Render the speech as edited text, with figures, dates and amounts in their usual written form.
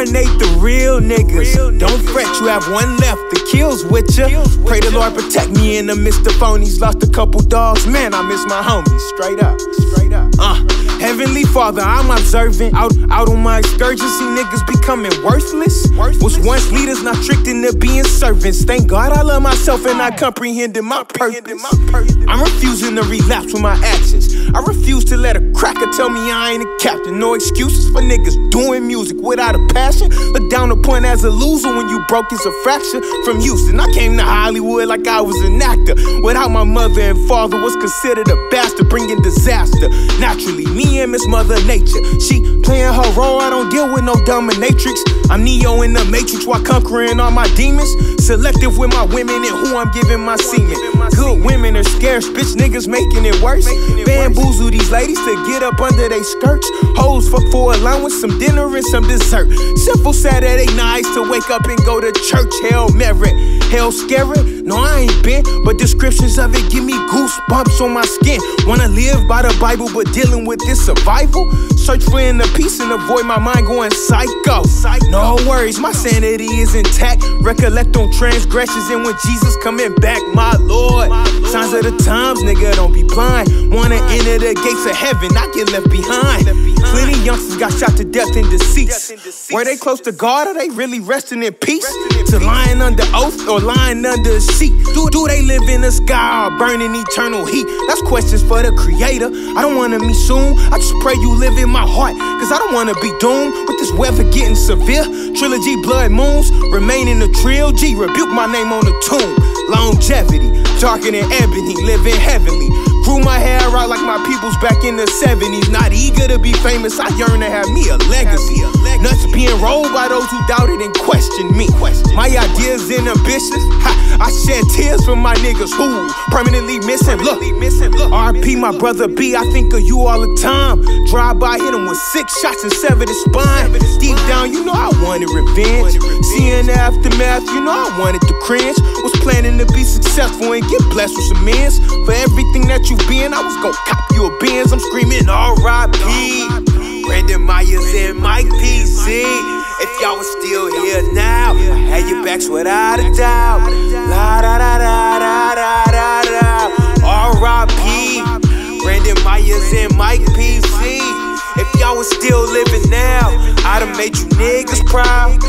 incarnate the real niggas. Don't fret, you have one left, the kills with ya. Pray the Lord protect me in the midst of phonies. Lost a couple dogs, man, I miss my homies. Straight up, straight up. Heavenly Father, I'm observant. Out on my excursions, see niggas becoming worthless. Was once leaders, not tricked into being servants. Thank God I love myself and I comprehended my purpose. I'm refusing to relapse with my actions. I refuse to let a cracker tell me I ain't a captain. No excuses for niggas doing music without a passion. Look down upon as a loser when you broke is a fraction. From Houston, I came to Hollywood like I was an actor. Without my mother and father, was considered a bastard, bringing disaster. Naturally, me and Miss Mother Nature. She playing her role, I don't deal with no dominatrix. I'm Neo in the Matrix while conquering all my demons. Selective with my women and who I'm giving my semen. Good women are scarce, bitch niggas making it worse. Bamboozle these ladies to get up under they skirts. Hoes fuck for allowance, some dinner and some dessert. Simple Saturday nights to wake up and go to church. Hail Mary, hell scary? No, I ain't been, but descriptions of it give me goosebumps on my skin. Wanna live by the Bible, but dealing with this survival. Search for inner peace and avoid my mind going psycho. No worries, my sanity is intact. Recollect on transgressions and when Jesus coming back, my Lord. Signs of the times, nigga, don't be blind. Wanna enter the gates of heaven, I get left behind. Plenty youngsters got shot to death in deceits. Were they close to God or they really resting in peace? To lying under oath or lying under a sheet? Do they live in the sky or burn in eternal heat? That's questions for the creator. I don't wanna meet soon, I just pray you live in my heart, cause I don't wanna be doomed with this weather getting severe. Trilogy blood moons, remain in the trill G, rebuke my name on the tomb. Longevity, darker than ebony, living heavenly. Grew my hair out like my peoples back in the 70s. Not eager to be famous, I yearn to have me a legacy. Nuts being rolled by those who doubted and questioned me. My ideas and ambitions, I shed tears for my niggas who permanently missing. Look, RP my brother B, I think of you all the time. Drive by, hit him with 6 shots and severed his spine. Deep down, you know I wanted revenge. Seeing the aftermath, you know I wanted to cringe. Was planning to be successful and get blessed with some ends. For everything that you been, I was gon' cop you a Benz. I'm screaming R.I.P. Brandon Myers and Mike PC. If y'all was still here now, I had your backs without a doubt. La da da da da da da da. R.I.P. Brandon Myers and Mike PC. If y'all was still living now, I'd have made you niggas proud.